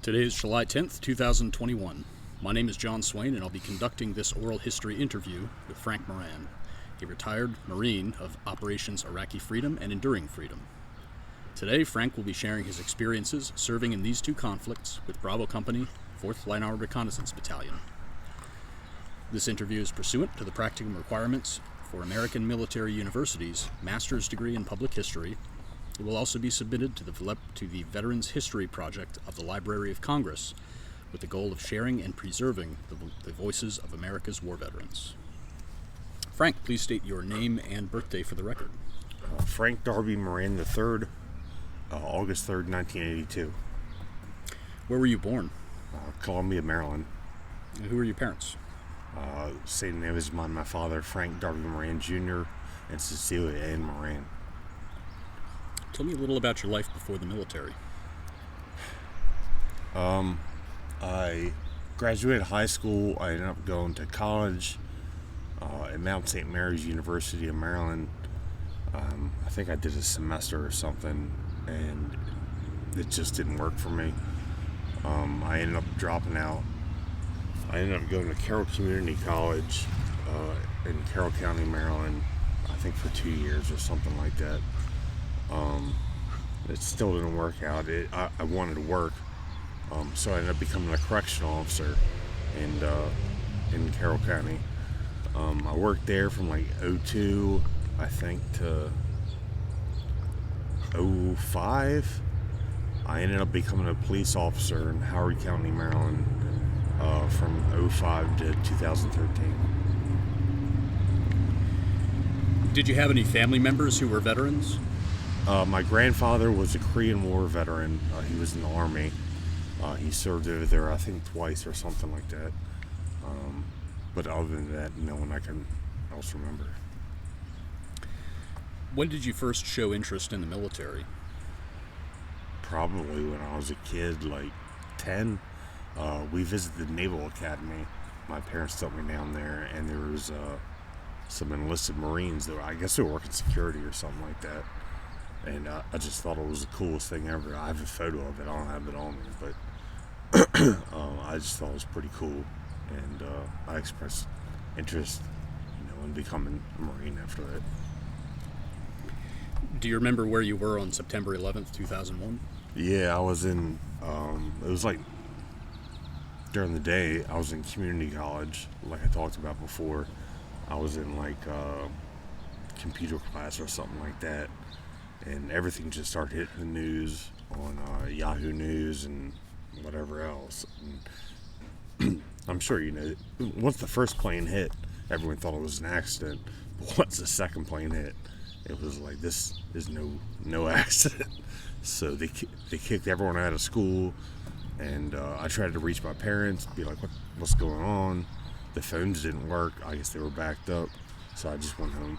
Today is July 10th, 2021. My name is Jon Swain, and I'll be conducting this oral history interview with Frank Moran, a retired Marine of Operations Iraqi Freedom and Enduring Freedom. Today, Frank will be sharing his experiences serving in these two conflicts with Bravo Company, 4th Light Armored Reconnaissance Battalion. This interview is pursuant to the practicum requirements for American Military University's Master's degree in Public History. It will also be submitted to the Veterans History Project of the Library of Congress with the goal of sharing and preserving the voices of America's war veterans. Frank, please state your name and birthday for the record. Frank Darby Moran III, August 3rd, 1982. Where were you born? Columbia, Maryland. And who are your parents? Same name as my father, Frank Darby Moran Jr., and Cecilia Ann Moran. Tell me a little about your life before the military. I graduated high school. I ended up going to college at Mount St. Mary's University of Maryland. I think I did a semester or something, and it just didn't work for me. I ended up dropping out. I ended up going to Carroll Community College in Carroll County, Maryland, I think for 2 years or something like that. It still didn't work out. I wanted to work, so I ended up becoming a correctional officer in Carroll County. I worked there from like 02, I think, to 05. I ended up becoming a police officer in Howard County, Maryland, from 05 to 2013. Did you have any family members who were veterans? My grandfather was a Korean War veteran. He was in the Army. He served over there, I think, twice or something like that. But other than that, no one I can else remember. When did you first show interest in the military? Probably when I was a kid, like 10. We visited the Naval Academy. My parents took me down there, and there was some enlisted Marines that I guess they were working security or something like that. And I just thought it was the coolest thing ever. I have a photo of it. I don't have it on me, but I just thought it was pretty cool. And I expressed interest, in becoming a Marine after that. Do you remember where you were on September 11th, 2001? Yeah, I was in, it was like during the day, I was in community college, like I talked about before. I was in like computer class or something like that. And everything just started hitting the news on Yahoo News and whatever else. And I'm sure once the first plane hit, everyone thought it was an accident. But once the second plane hit, it was like, this is no accident. So they kicked everyone out of school, and I tried to reach my parents, be like, what's going on? The phones didn't work. I guess they were backed up. So I just went home.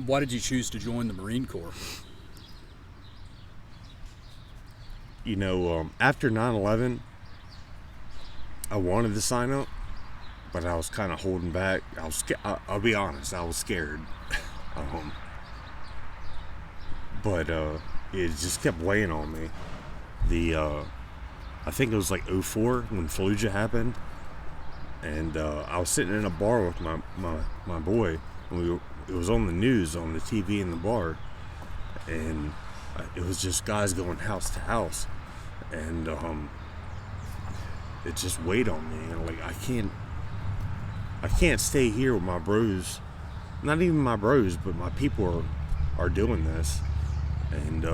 Why did you choose to join the Marine Corps? After 9/11, I wanted to sign up, but I was kind of holding back. I'll be honest, I was scared. But it just kept weighing on me. I think it was like 04 when Fallujah happened, and I was sitting in a bar with my boy, and it was on the news, on the TV in the bar, and it was just guys going house to house, and it just weighed on me, and like I can't stay here with my bros, not even my bros, but my people are doing this, and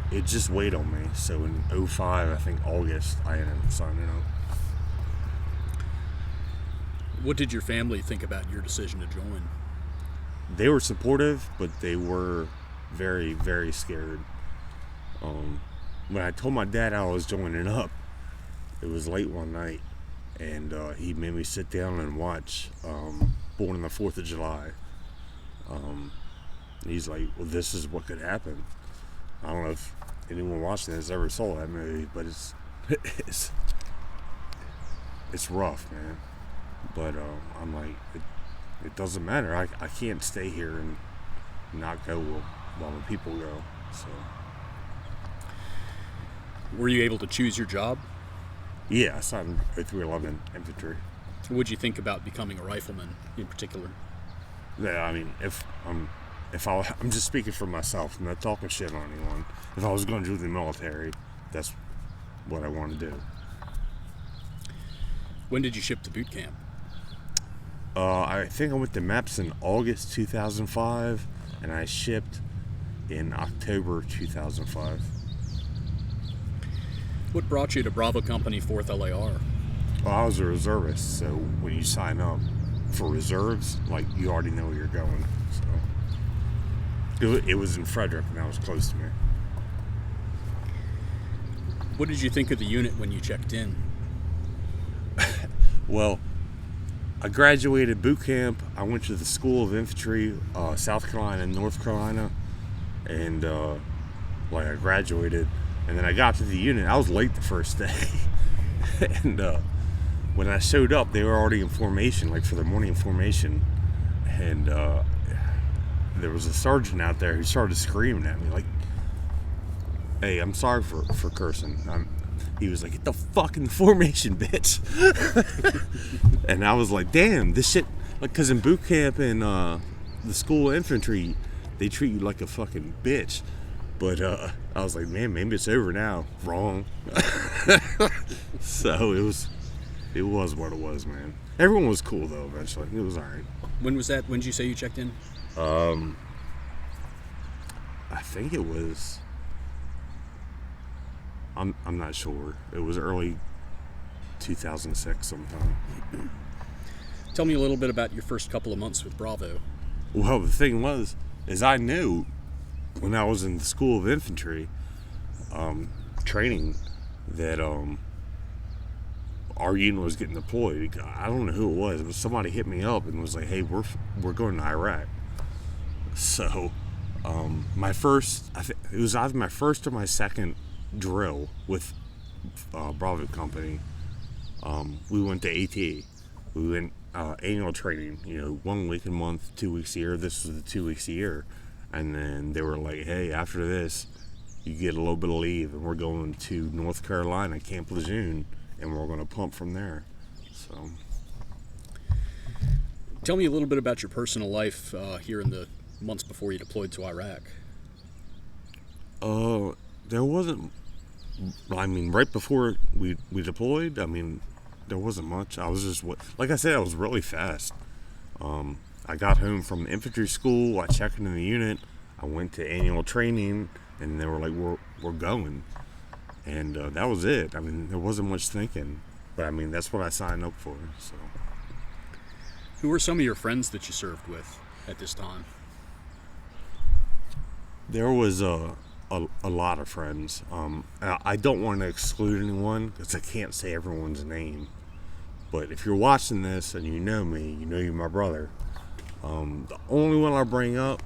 it just weighed on me. So in 05, I think August, I ended up signing up. What did your family think about your decision to join? They were supportive, but they were very, very scared. When I told my dad I was joining up, it was late one night, and he made me sit down and watch Born on the 4th of July. He's like, well, this is what could happen. I don't know if anyone watching this ever saw that movie, but it's rough, man. But I'm like, it doesn't matter. I can't stay here and not go. while the people go. So Were you able to choose your job? yeah, I signed 0311 infantry. What did you think about becoming a rifleman in particular? Yeah, I mean, I'm just speaking for myself. I'm not talking shit on anyone. If I was going to do the military, that's what I want to do. When did you ship to boot camp? I think I went to MEPS in August 2005, and I shipped in October 2005. What brought you to Bravo Company 4th LAR? Well, I was a reservist, so when you sign up for reserves, like, you already know where you're going. So it was in Frederick, and that was close to me. What did you think of the unit when you checked in? Well, I graduated boot camp. I went to the School of Infantry, South Carolina and North Carolina, and I graduated, and then I got to the unit. I was late the first day, and when I showed up, they were already in formation, like for the morning formation, and there was a sergeant out there who started screaming at me, like, "Hey, I'm sorry for cursing." He was like, "Get the fucking formation, bitch." And I was like, damn, this shit, like, because in boot camp and the School of Infantry, they treat you like a fucking bitch. But I was like, man, maybe it's over now. Wrong. So it was what it was, man. Everyone was cool though. Eventually, it was all right. When was that? When did you say you checked in? I think it was. I'm not sure. It was early 2006 sometime. Tell me a little bit about your first couple of months with Bravo. Well, the thing is I knew when I was in the School of Infantry training that our unit was getting deployed. I don't know who it was, but somebody hit me up and was like, "Hey, we're going to Iraq." So it was either my first or my second drill with Bravo Company. We went to AT. We went annual training, 1 week a month, 2 weeks a year. This was the 2 weeks a year. And then they were like, "Hey, after this, you get a little bit of leave, and we're going to North Carolina, Camp Lejeune, and we're going to pump from there." So, tell me a little bit about your personal life here in the months before you deployed to Iraq. There wasn't. I mean, right before we deployed, I mean, there wasn't much. I was just, like I said, I was really fast. I got home from infantry school. I checked into the unit. I went to annual training, and they were like, "We're going," and that was it. I mean, there wasn't much thinking, but I mean, that's what I signed up for. So, who were some of your friends that you served with at this time? There was a lot of friends. I don't want to exclude anyone because I can't say everyone's name. But if you're watching this and you know me, you know you're my brother. The only one I bring up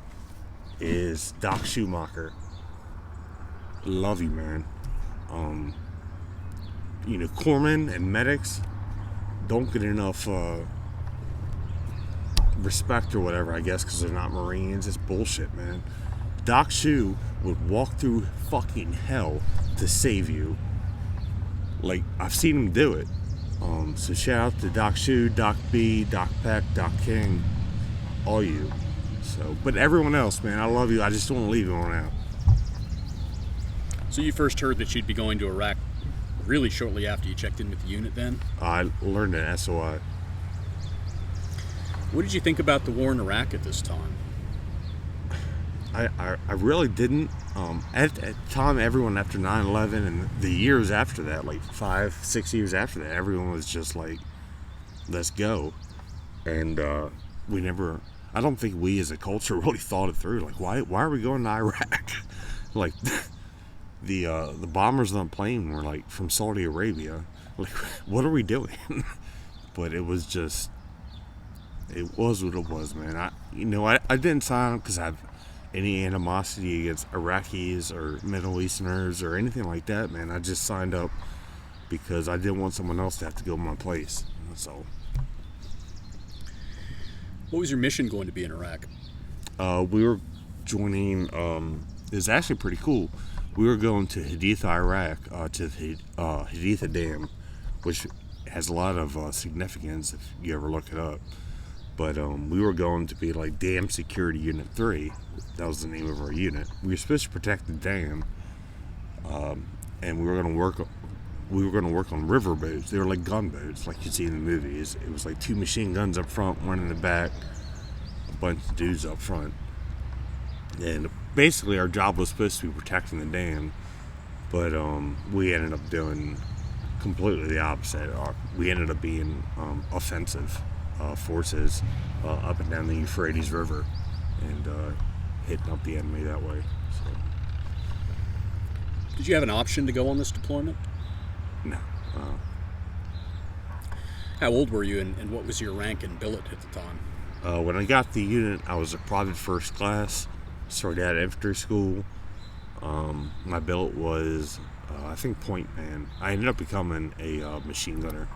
is Doc Schumacher. Love you, man. Corpsmen and medics don't get enough respect or whatever, I guess, because they're not Marines. It's bullshit, man. Doc Shu would walk through fucking hell to save you. Like, I've seen him do it. So shout out to Doc Shu, Doc B, Doc Peck, Doc King, all you. So, but everyone else, man, I love you. I just don't want to leave anyone out. So you first heard that you'd be going to Iraq really shortly after you checked in with the unit then? I learned an SOI. What did you think about the war in Iraq at this time? I really didn't. At the time, everyone after 9/11 and the years after that, like 5-6 years after that, everyone was just like, "Let's go." And I don't think we as a culture really thought it through. Like, why are we going to Iraq? Like, the bombers on the plane were like from Saudi Arabia. Like, what are we doing? But it was what it was, man. I didn't sign up because I have any animosity against Iraqis or Middle Easterners or anything like that, man. I just signed up because I didn't want someone else to have to go in my place. So, what was your mission going to be in Iraq? we were joining, it was actually pretty cool. We were going to Haditha, Iraq, to the Haditha Dam, which has a lot of significance if you ever look it up. But we were going to be like Dam Security Unit 3. That was the name of our unit. We were supposed to protect the dam, and we were going to work on river boats. They were like gunboats, like you see in the movies. It was like 2 machine guns up front, 1 in the back, a bunch of dudes up front. And basically our job was supposed to be protecting the dam, but we ended up doing completely the opposite. We ended up being offensive forces up and down the Euphrates River and hitting up the enemy that way. So. Did you have an option to go on this deployment? No. How old were you, and what was your rank and billet at the time? When I got the unit, I was a private first class. Started out at infantry school. My billet was, I think, point man. I ended up becoming a machine gunner.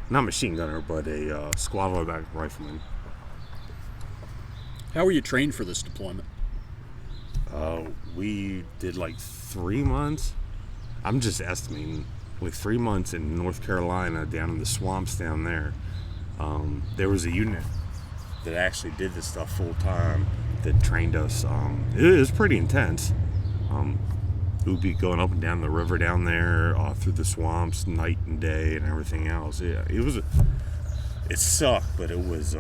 Not machine gunner, but a squad back rifleman. How were you trained for this deployment? We did like 3 months. I'm just estimating, like 3 months in North Carolina, down in the swamps down there. There was a unit that actually did this stuff full time that trained us. It was pretty intense. We would be going up and down the river down there, through the swamps, night and day, and everything else. Yeah, it sucked, but it was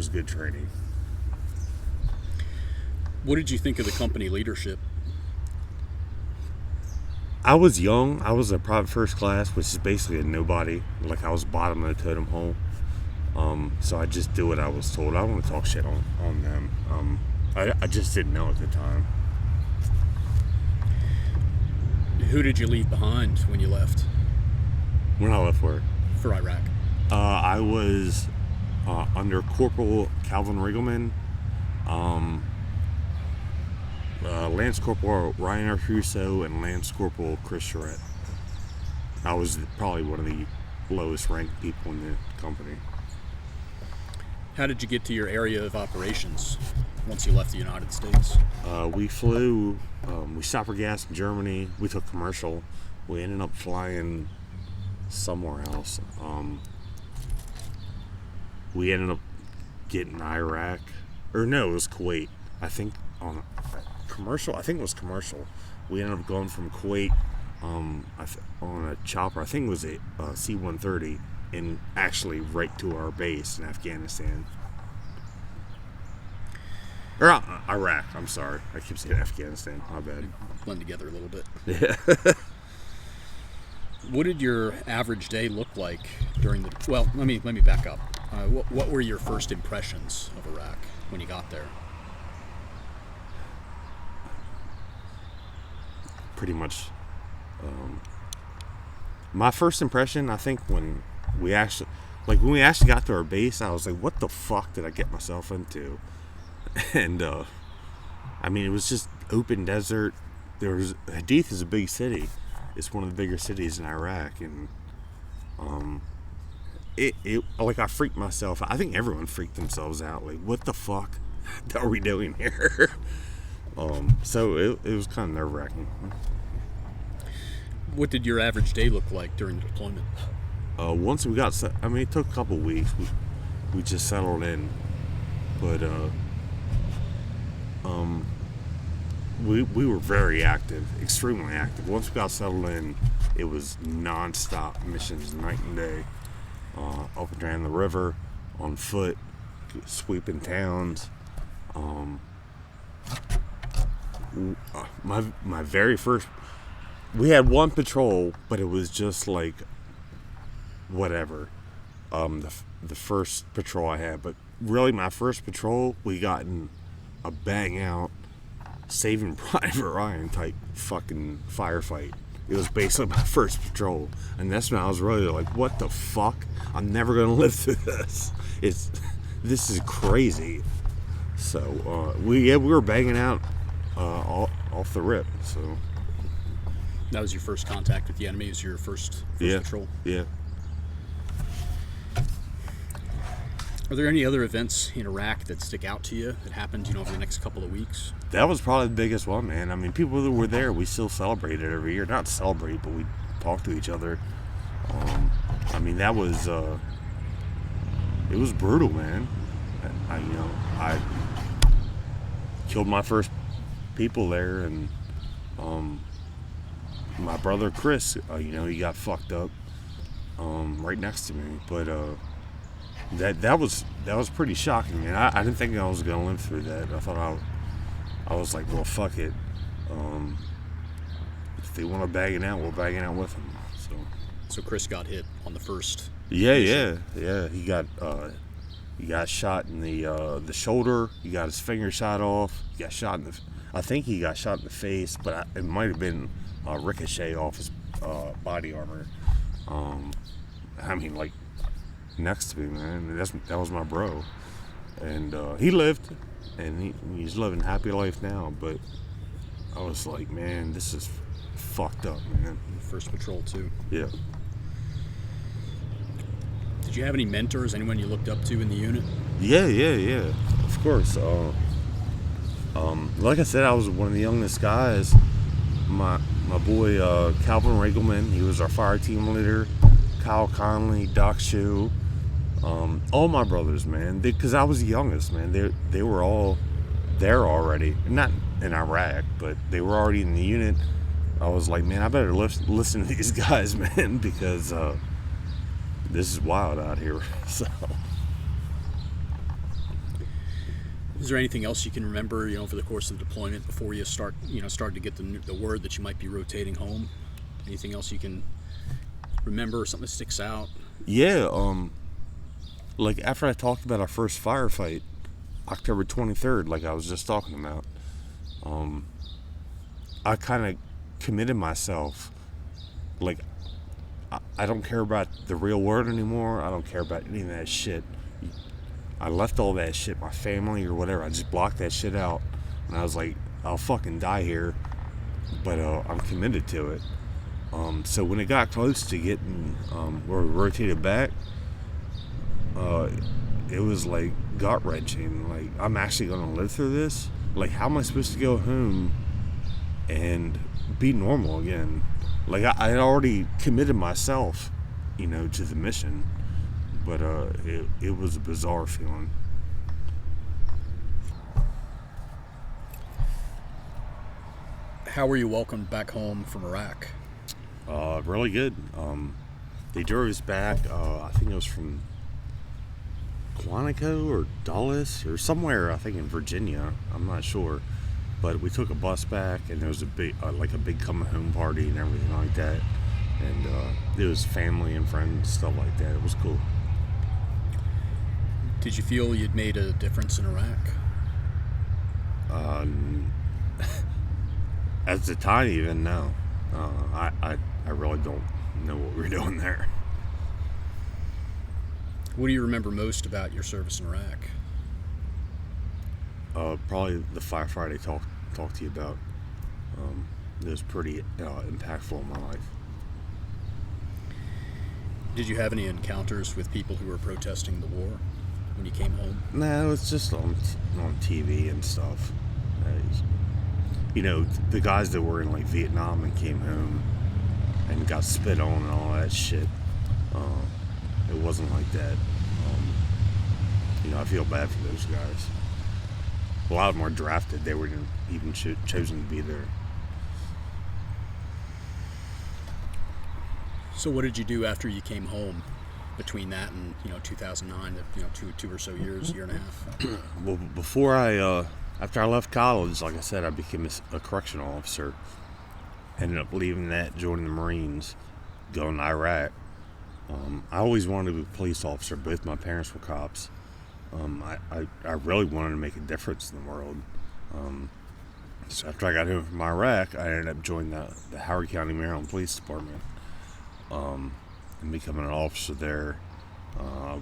good training. What did you think of the company leadership? I was young. I was a private first class, which is basically a nobody. Like, I was bottom of the totem pole. So I just do what I was told. I don't want to talk shit on them. I just didn't know at the time. Who did you leave behind when you left? When I left where? For Iraq. I was under Corporal Calvin Riggleman, Lance Corporal Ryan Arcuso, and Lance Corporal Chris Charette. I was probably one of the lowest ranked people in the company. How did you get to your area of operations once you left the United States? We flew, we stopped for gas in Germany. We took commercial. We ended up flying somewhere else. We ended up getting Iraq, or no, it was Kuwait. I think on commercial. I think it was commercial. We ended up going from Kuwait on a chopper. I think it was a C-130, and actually right to our base in Afghanistan. Or Iraq, I'm sorry. I keep saying Afghanistan. My bad. Blend together a little bit. Yeah. What did your average day look like during the... Well, let me back up. What were your first impressions of Iraq when you got there? Pretty much. My first impression, I think, when we actually got to our base, I was like, what the fuck did I get myself into? And I mean, it was just open desert. Hadith is a big city. It's one of the bigger cities in Iraq, and I freaked myself. I think everyone freaked themselves out. Like, what the fuck are we doing here? So it was kind of nerve-wracking. What did your average day look like during the deployment? Once we got, it took a couple weeks. We just settled in, but we were very active, extremely active. Once we got settled in, it was non-stop missions, night and day, up and down the river, on foot, sweeping towns. My very first, we had one patrol, but it was just like whatever. The first patrol I had, but really my first patrol, we got in a bang out Saving Private Ryan type fucking firefight. It was basically my first patrol, and that's when I was really like, what the fuck? I'm never gonna live through this. This is crazy. So we were banging out off the rip. So that was your first contact with the enemy. Was your first patrol? Yeah. Are there any other events in Iraq that stick out to you that happened, over the next couple of weeks? That was probably the biggest one, man. I mean, people that were there, we still celebrate it every year. Not celebrate, but we talk to each other. I mean, that was it was brutal, man. I killed my first people there, and my brother Chris, he got fucked up right next to me. But that was pretty shocking, man. I didn't think I was gonna live through that. I thought I was like, well, fuck it. If they want to bag it out, we'll bag it out with them. So Chris got hit on the first. Yeah. He got shot in the shoulder. He got his finger shot off. He got shot in I think he got shot in the face, but it might have been a ricochet off his body armor. I mean, like, next to me, man. That was my bro, and he lived, and he's living a happy life now. But I was like, man, this is fucked up, man. First patrol too. Yeah. Did you have any mentors? Anyone you looked up to in the unit? Yeah. Of course. Like I said, I was one of the youngest guys. My boy Calvin Regelman, he was our fire team leader. Kyle Conley, Doc Shue, all my brothers, man. Because I was the youngest, man. They were all there already. Not in Iraq, but they were already in the unit. I was like, man, I better listen to these guys, man, because this is wild out here. So, is there anything else you can remember, over the course of the deployment before you started to get the word that you might be rotating home? Anything else you can remember, or something that sticks out? Yeah, like after I talked about our first firefight, October 23rd, like I was just talking about, I kind of committed myself. Like, I don't care about the real world anymore. I don't care about any of that shit. I left all that shit, my family or whatever. I just blocked that shit out, and I was like, I'll fucking die here, but I'm committed to it. So when it got close to getting where we rotated back, it was like gut wrenching. Like, I'm actually gonna live through this. Like, how am I supposed to go home and be normal again? Like, I had already committed myself, to the mission, but it was a bizarre feeling. How were you welcomed back home from Iraq? Really good. They drove us back. I think it was from Quantico or Dulles or somewhere. I think in Virginia. I'm not sure, but we took a bus back, and there was a big coming home party and everything like that. And it was family and friends, stuff like that. It was cool. Did you feel you'd made a difference in Iraq? At the time, even no. I really don't know what we were doing there. What do you remember most about your service in Iraq? Probably the firefight I talked to you about. It was pretty impactful in my life. Did you have any encounters with people who were protesting the war when you came home? No, it's just on TV and stuff. The guys that were in like Vietnam and came home and got spit on and all that shit. It wasn't like that. I feel bad for those guys. A lot of them were drafted. They weren't even chosen to be there. So what did you do after you came home between that and 2009, two or so years, year and a half? Well, after I left college, like I said, I became a correctional officer. Ended up leaving that, joining the Marines, going to Iraq. I always wanted to be a police officer. Both my parents were cops. I really wanted to make a difference in the world. So after I got home from Iraq, I ended up joining the Howard County, Maryland Police Department, and becoming an officer there. I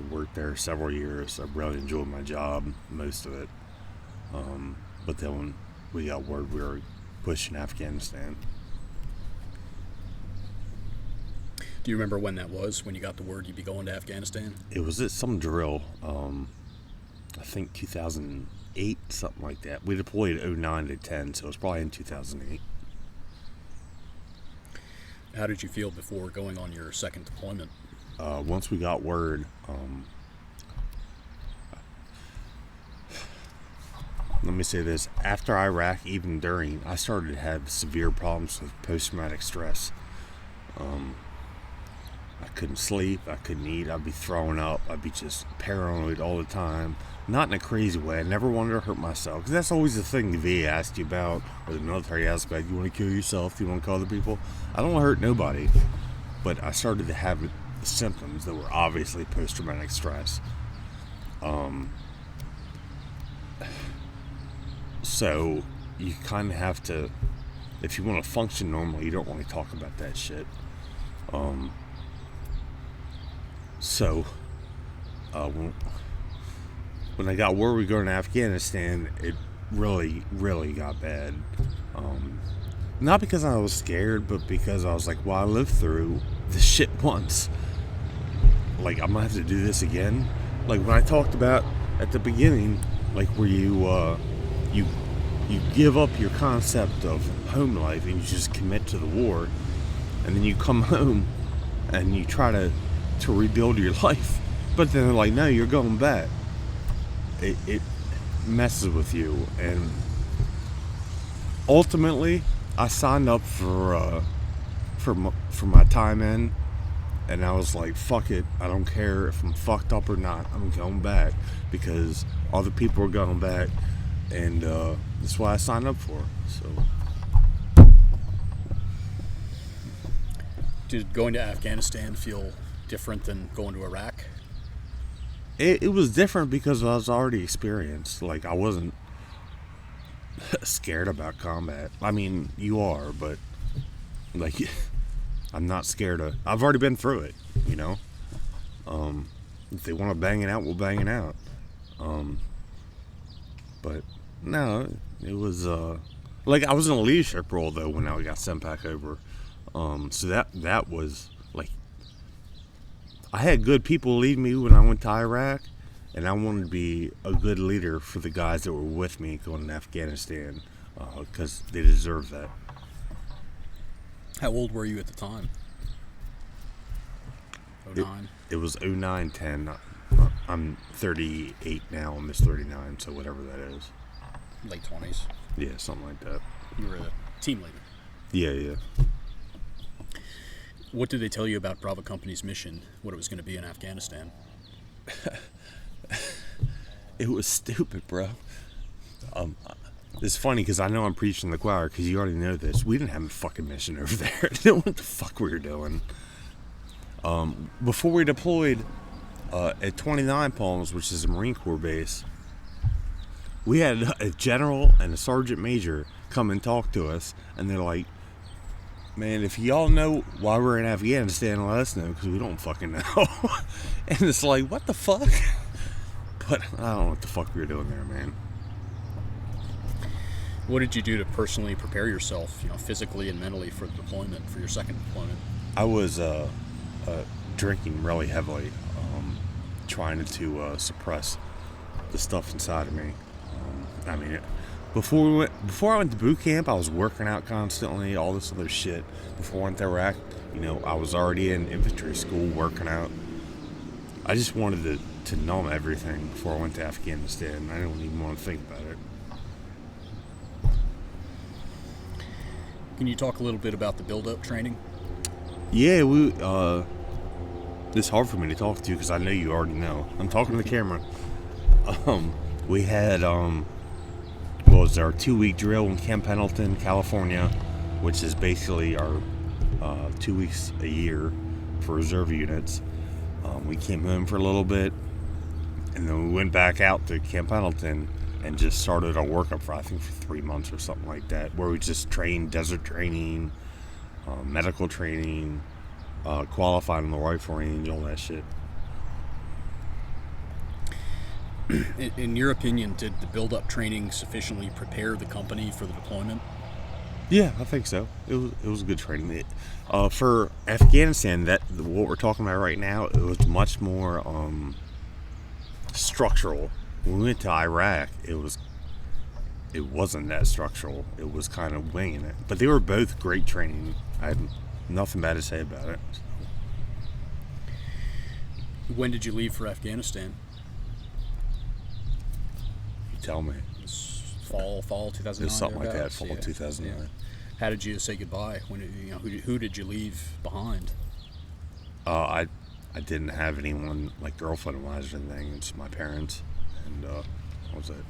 worked there several years. I really enjoyed my job, most of it. But then when we got word we were pushing Afghanistan. Do you remember when that was, when you got the word you'd be going to Afghanistan? It was at some drill, I think 2008, something like that. We deployed 09 to 10, so it was probably in 2008. How did you feel before going on your second deployment? Once we got word, let me say this, after Iraq, even during, I started to have severe problems with post-traumatic stress. I couldn't sleep, I couldn't eat, I'd be throwing up, I'd be just paranoid all the time. Not in a crazy way, I never wanted to hurt myself, because that's always the thing the VA asks you about, or the military asks about, you want to kill yourself, you want to kill other people? I don't want to hurt nobody, but I started to have the symptoms that were obviously post-traumatic stress. So you kind of have to, if you want to function normally, you don't want to talk about that shit. When I got word we were going to Afghanistan, it really, really got bad. Not because I was scared, but because I was like, well, I lived through this shit once. Like, I'm gonna have to do this again. Like when I talked about at the beginning, like where you give up your concept of home life and you just commit to the war, and then you come home and you try to rebuild your life, but then they're like, no, you're going back. It messes with you, and ultimately I signed up for my time in, and I was like, fuck it, I don't care if I'm fucked up or not, I'm going back, because other people are going back, and that's what I signed up for. So Did going to Afghanistan feel different than going to Iraq? It was different because I was already experienced. Like, I wasn't scared about combat. I mean, you are, but like, I'm not scared of. I've already been through it, you know. If they want to bang it out, we'll bang it out. But no, it was like I was in a leadership role though when I got sent back over. So that was like, I had good people lead me when I went to Iraq, and I wanted to be a good leader for the guys that were with me going to Afghanistan, because they deserve that. How old were you at the time? 09? It was 09, 10. I'm 38 now, almost 39, so whatever that is. Late 20s? Yeah, something like that. You were a team leader? Yeah. What did they tell you about Bravo Company's mission, what it was going to be in Afghanistan? It was stupid, bro. It's funny because I know I'm preaching to the choir because you already know this. We didn't have a fucking mission over there. I didn't know what the fuck we were doing. Before we deployed at 29 Palms, which is a Marine Corps base, we had a general and a sergeant major come and talk to us, and they're like, man, if y'all know why we're in Afghanistan, let us know, because we don't fucking know. And it's like, what the fuck? But I don't know what the fuck we were doing there, man. What did you do to personally prepare yourself, physically and mentally for the deployment, for your second deployment? I was drinking really heavily, trying to suppress the stuff inside of me. I mean, before I went to boot camp, I was working out constantly, all this other shit. Before I went to Iraq, I was already in infantry school working out. I just wanted to numb everything before I went to Afghanistan. I didn't even want to think about it. Can you talk a little bit about the build-up training? Yeah, it's hard for me to talk to you because I know you already know. I'm talking to the camera. We had, it was our 2-week drill in Camp Pendleton, California, which is basically our 2 weeks a year for reserve units. We came home for a little bit, and then we went back out to Camp Pendleton and just started our workup for, I think, for 3 months or something like that, where we just trained desert training, medical training, qualified on the rifle range, all that shit. In your opinion, did the build-up training sufficiently prepare the company for the deployment? Yeah, I think so. It was good training. For Afghanistan, that what we're talking about right now, it was much more structural. When we went to Iraq, it wasn't that structural. It was kind of winging it. But they were both great training. I had nothing bad to say about it. When did you leave for Afghanistan? You tell me. Fall 2009. It was something like that. thereabouts? Fall Yeah. 2009. Yeah. How did you say goodbye? Who did you leave behind? I didn't have anyone like girlfriend-wise or anything. It's my parents, and that was it.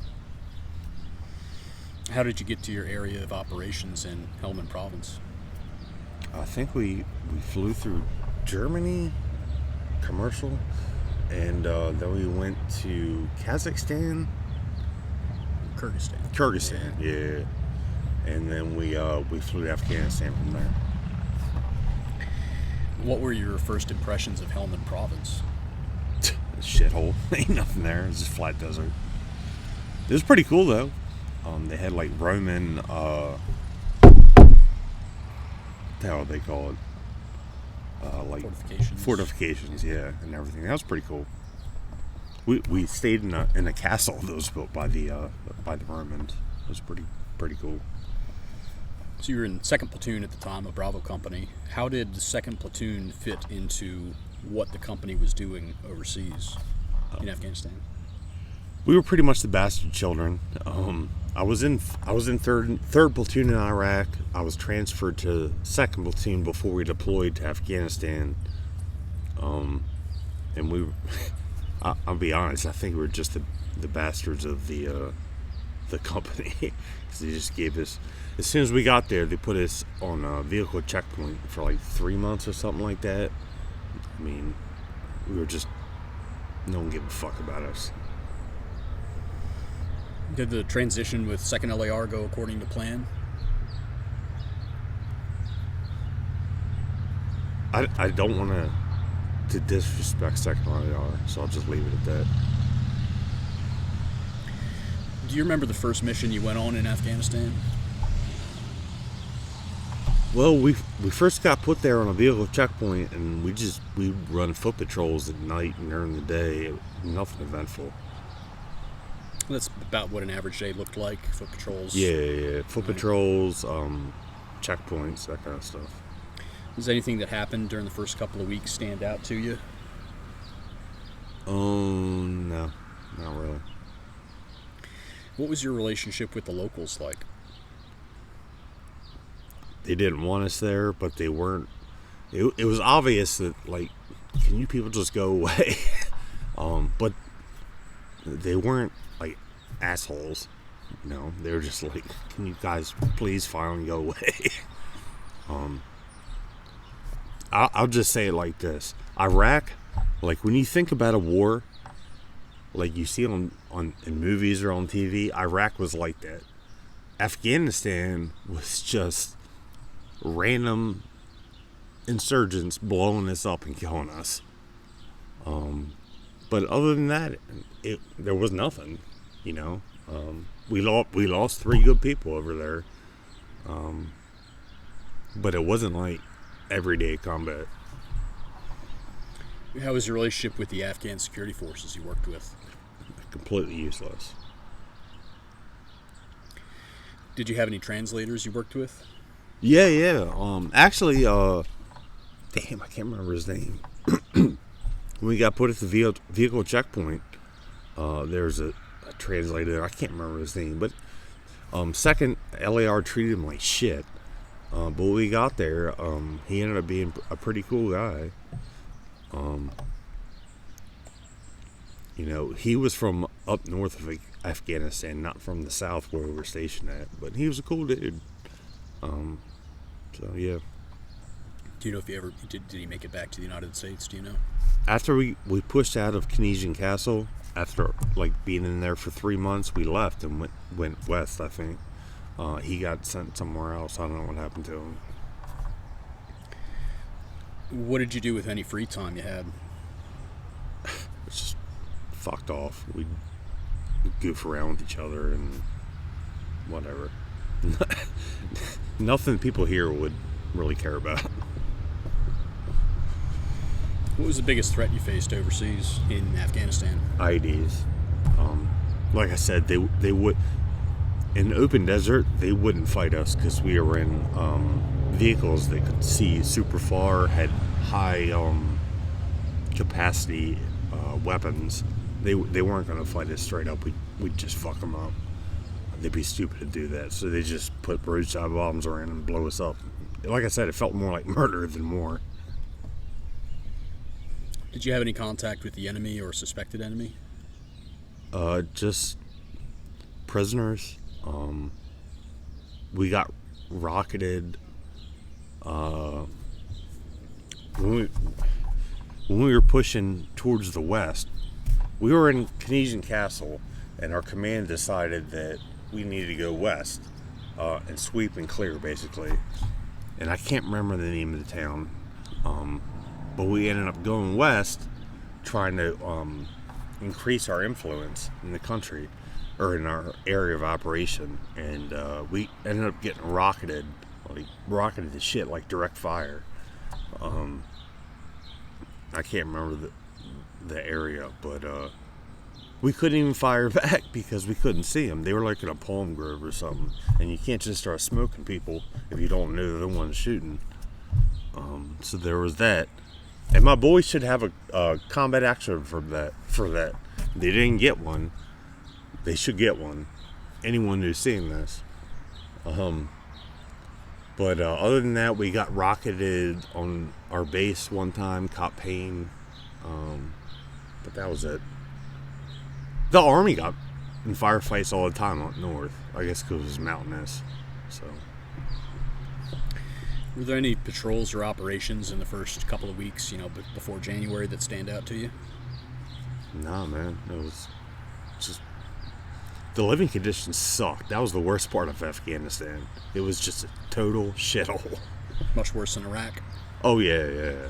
How did you get to your area of operations in Helmand Province? I think we flew through Germany, commercial, and then we went to Kazakhstan. Kyrgyzstan, yeah. And then we flew to Afghanistan from there. What were your first impressions of Helmand Province? Shithole. Ain't nothing there. It's just flat desert. It was pretty cool though. They had like Roman what the hell they call it? Like fortifications, yeah, and everything. That was pretty cool. We stayed in a castle that was built by the Romans. It was pretty cool. So you were in 2nd Platoon at the time, a Bravo company. How did the 2nd Platoon fit into what the company was doing overseas in Afghanistan? We were pretty much the bastard children. I was in third platoon in Iraq. I was transferred to 2nd Platoon before we deployed to Afghanistan. And we, I'll be honest, I think we were just the bastards of the company, because they just gave us. As soon as we got there, they put us on a vehicle checkpoint for like 3 months or something like that. I mean, we were just, no one gave a fuck about us. Did the transition with 2nd LAR go according to plan? I don't want to disrespect 2nd LAR, so I'll just leave it at that. Do you remember the first mission you went on in Afghanistan? Well, we first got put there on a vehicle checkpoint, and we run foot patrols at night and during the day. Nothing eventful. That's about what an average day looked like. Foot patrols. Yeah. Foot patrols, checkpoints, that kind of stuff. Does anything that happened during the first couple of weeks stand out to you? No, not really. What was your relationship with the locals like? They didn't want us there, but they weren't. It was obvious that, like, can you people just go away? But they weren't like assholes. You know, they were just like, can you guys please finally go away? I'll just say it like this: Iraq, like when you think about a war, like you see it on in movies or on TV, Iraq was like that. Afghanistan was just random insurgents blowing us up and killing us. But other than that, there was nothing, you know. We lost 3 good people over there, but it wasn't like everyday combat. How was your relationship with the Afghan security forces you worked with? Completely useless. Did you have any translators you worked with? Yeah. Actually, damn, I can't remember his name. When we got put at the vehicle checkpoint, there's a translator. I can't remember his name, but 2nd LAR treated him like shit. But when we got there, he ended up being a pretty cool guy. You know, he was from up north of Afghanistan, not from the south where we were stationed at. But he was a cool dude. So yeah. Do you know if he ever did he make it back to the United States? Do you know? After we pushed out of Canesian Castle, after like being in there for 3 months, we left and went west. I think he got sent somewhere else. I don't know what happened to him. What did you do with any free time you had? It's just fucked off. We'd goof around with each other and whatever. Nothing people here would really care about. What was the biggest threat you faced overseas in Afghanistan? IEDs. Like I said, they would, in open desert, they wouldn't fight us because we were in vehicles that could see super far, had high capacity weapons. They weren't going to fight us straight up. We'd just fuck them up. They'd be stupid to do that. So they just put roadside bombs around and blow us up. Like I said, it felt more like murder than war. Did you have any contact with the enemy or suspected enemy? Just prisoners. We got rocketed. When we were pushing towards the west, we were in Canesian Castle, and our command decided that we needed to go west and sweep and clear, basically. And I can't remember the name of the town, but we ended up going west, trying to increase our influence in the country, or in our area of operation, and we ended up getting rocketed to shit, like direct fire. I can't remember the area, but we couldn't even fire back because we couldn't see them. They were like in a palm grove or something, and you can't just start smoking people if you don't know they're the ones shooting. So there was that, and my boys should have a combat action for that. They didn't get one. They should get one. Anyone who's seeing this. But other than that, we got rocketed on our base one time, caught pain. But that was it. The Army got in firefights all the time up north. I guess because it was mountainous. So. Were there any patrols or operations in the first couple of weeks, before January, that stand out to you? Nah, man. It was just... The living conditions sucked. That was the worst part of Afghanistan. It was just a total shithole. Much worse than Iraq? Oh, yeah.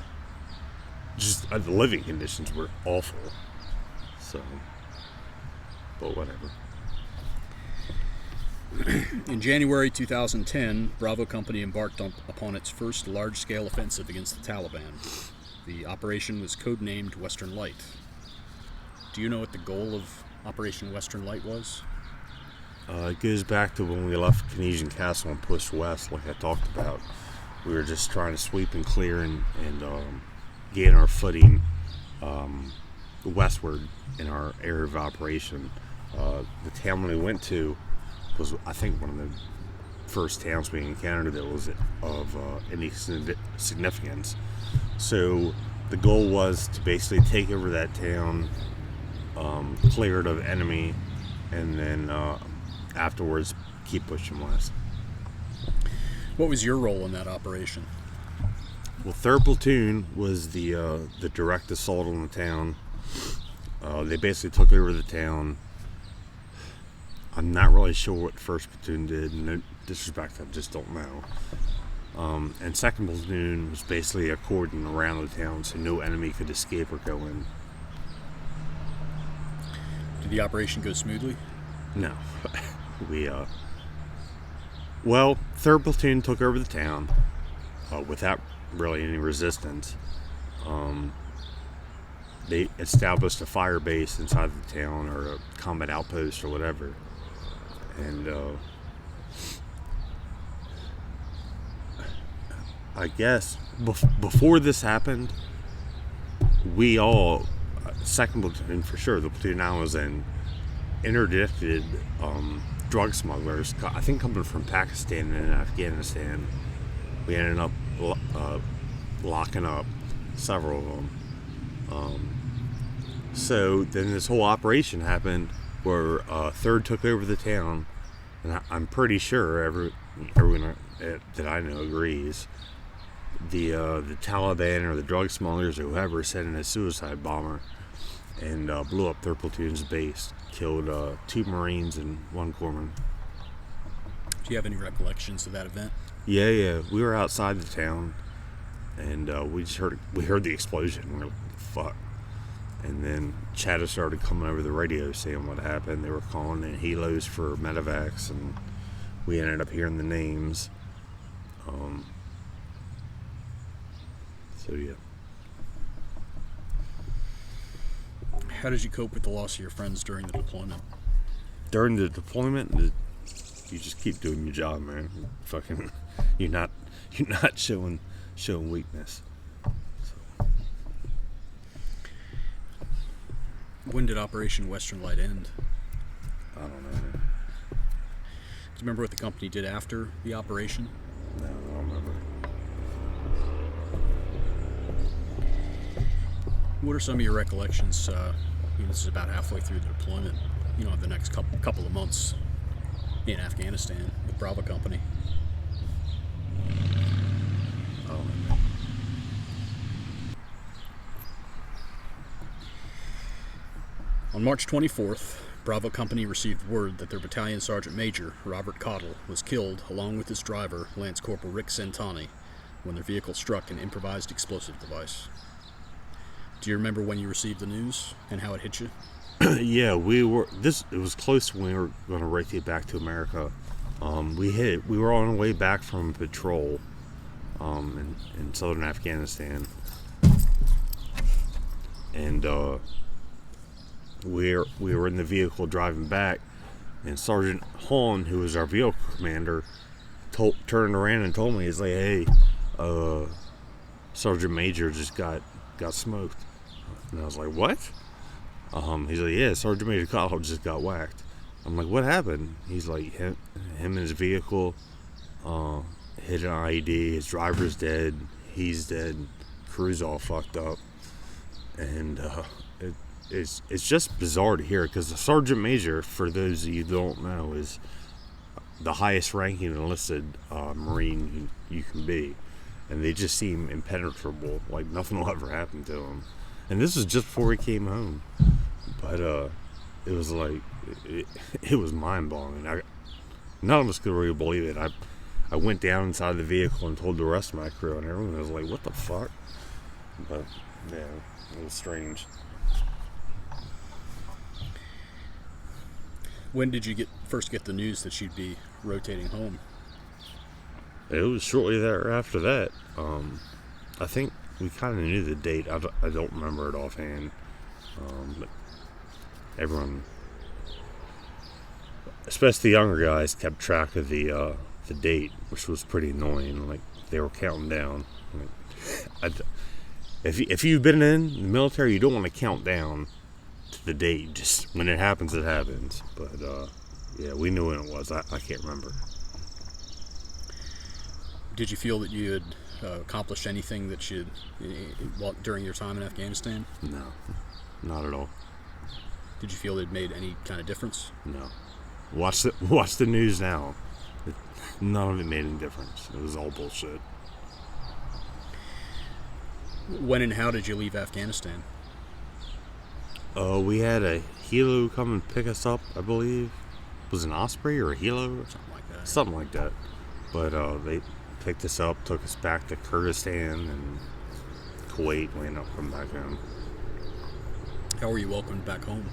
Just the living conditions were awful. So, but whatever. In January 2010, Bravo Company embarked upon its first large-scale offensive against the Taliban. The operation was codenamed Western Light. Do you know what the goal of Operation Western Light was? It goes back to when we left Canesian Castle and pushed west, like I talked about. We were just trying to sweep and clear and gain our footing westward in our area of operation. The town we went to was, I think, one of the first towns we encountered that was of any significance. So the goal was to basically take over that town, clear it of enemy, and then afterwards keep pushing west. What was your role in that operation? Well, 3rd Platoon was the direct assault on the town. They basically took over the town. I'm not really sure what 1st Platoon did. No disrespect, I just don't know. And 2nd Platoon was basically a cordon around the town so no enemy could escape or go in. Did the operation go smoothly? No. Well, 3rd Platoon took over the town without really any resistance. They established a fire base inside the town, or a combat outpost or whatever. And I guess before this happened, we all, 2nd Platoon for sure, the platoon I was in, interdicted drug smugglers, I think coming from Pakistan and Afghanistan. We ended up locking up several of them. So then this whole operation happened where 3rd took over the town, and I'm pretty sure everyone that I know agrees. The Taliban or the drug smugglers or whoever sent in a suicide bomber and blew up 3rd Platoon's base, killed 2 Marines and 1 corpsman. Do you have any recollections of that event? Yeah. We were outside the town, and we heard the explosion. We were like, fuck. And then chatter started coming over the radio saying what happened. They were calling in helos for medevacs, and we ended up hearing the names. So yeah. How did you cope with the loss of your friends during the deployment? During the deployment, you just keep doing your job, man. Fucking, you're not showing weakness. So. When did Operation Western Light end? I don't know. Do you remember what the company did after the operation? No, I don't remember. What are some of your recollections? This is about halfway through the deployment. Of the next couple of months in Afghanistan with Bravo Company. Oh. On March 24th, Bravo Company received word that their battalion sergeant major, Robert Cottle, was killed along with his driver, Lance Corporal Rick Centani, when their vehicle struck an improvised explosive device. Do you remember when you received the news and how it hit you? Yeah, it was close when we were going to rotate back to America. We were on our way back from patrol in southern Afghanistan. And we were in the vehicle driving back, and Sergeant Hahn, who was our vehicle commander, turned around and told me, he's like, "Hey, Sergeant Major just got smoked." And I was like, "What?" He's like, "Yeah, Sergeant Major Cottle just got whacked." I'm like, "What happened?" He's like, him and his vehicle hit an IED. His driver's dead. He's dead. Crew's all fucked up. And it's just bizarre to hear, because the Sergeant Major, for those of you who don't know, is the highest ranking enlisted Marine you can be. And they just seem impenetrable, like nothing will ever happen to them. And this was just before he came home. But it was like, it was mind-blowing. None of us could really believe it. I went down inside the vehicle and told the rest of my crew, and everyone was like, "What the fuck?" But yeah, it was strange. When did you first get the news that you'd be rotating home? It was shortly thereafter that. I think we kind of knew the date. I don't remember it offhand. But everyone, especially the younger guys, kept track of the date, which was pretty annoying. Like, they were counting down. Like, if you've been in the military, you don't want to count down to the date. Just when it happens, it happens. But yeah, we knew when it was. I can't remember. Did you feel that you had accomplished anything that during your time in Afghanistan? No, not at all. Did you feel it made any kind of difference? No. Watch the news now. None of it made any difference. It was all bullshit. When and how did you leave Afghanistan? We had a helo come and pick us up, I believe. Was it an Osprey or a helo? Something like that. But they picked us up, took us back to Kyrgyzstan and Kuwait. We ended up coming back home. How were you welcomed back home?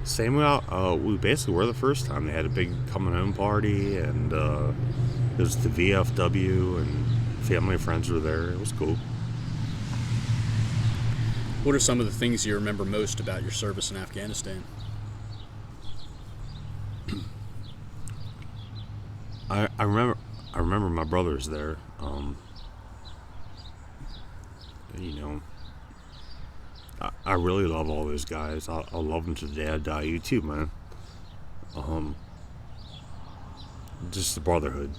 Same way. We basically were the first time. They had a big coming home party, and it was the VFW, and family and friends were there. It was cool. What are some of the things you remember most about your service in Afghanistan? I remember my brothers there. I really love all those guys. I'll love them to the day I die. You too, man. Just the brotherhood.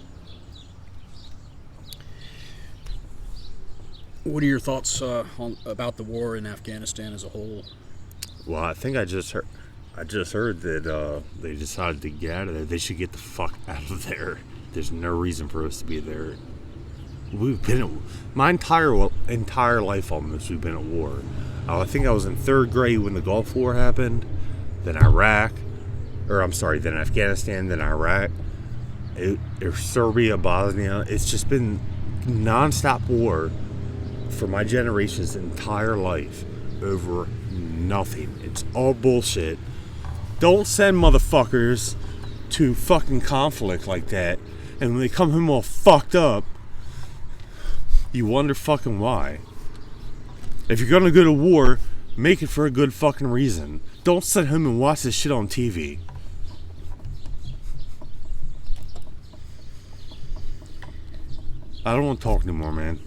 What are your thoughts about the war in Afghanistan as a whole? Well, I think I just heard that they decided to get out of there. They should get the fuck out of there. There's no reason for us to be there. We've been my entire life almost. We've been at war. I think I was in 3rd grade when the Gulf War happened. Then then Afghanistan, then Iraq, Serbia, Bosnia. It's just been nonstop war for my generation's entire life over nothing. It's all bullshit. Don't send motherfuckers to fucking conflict like that, and when they come home all fucked up, you wonder fucking why. If you're gonna go to war, make it for a good fucking reason. Don't sit home and watch this shit on TV. I don't want to talk anymore, man.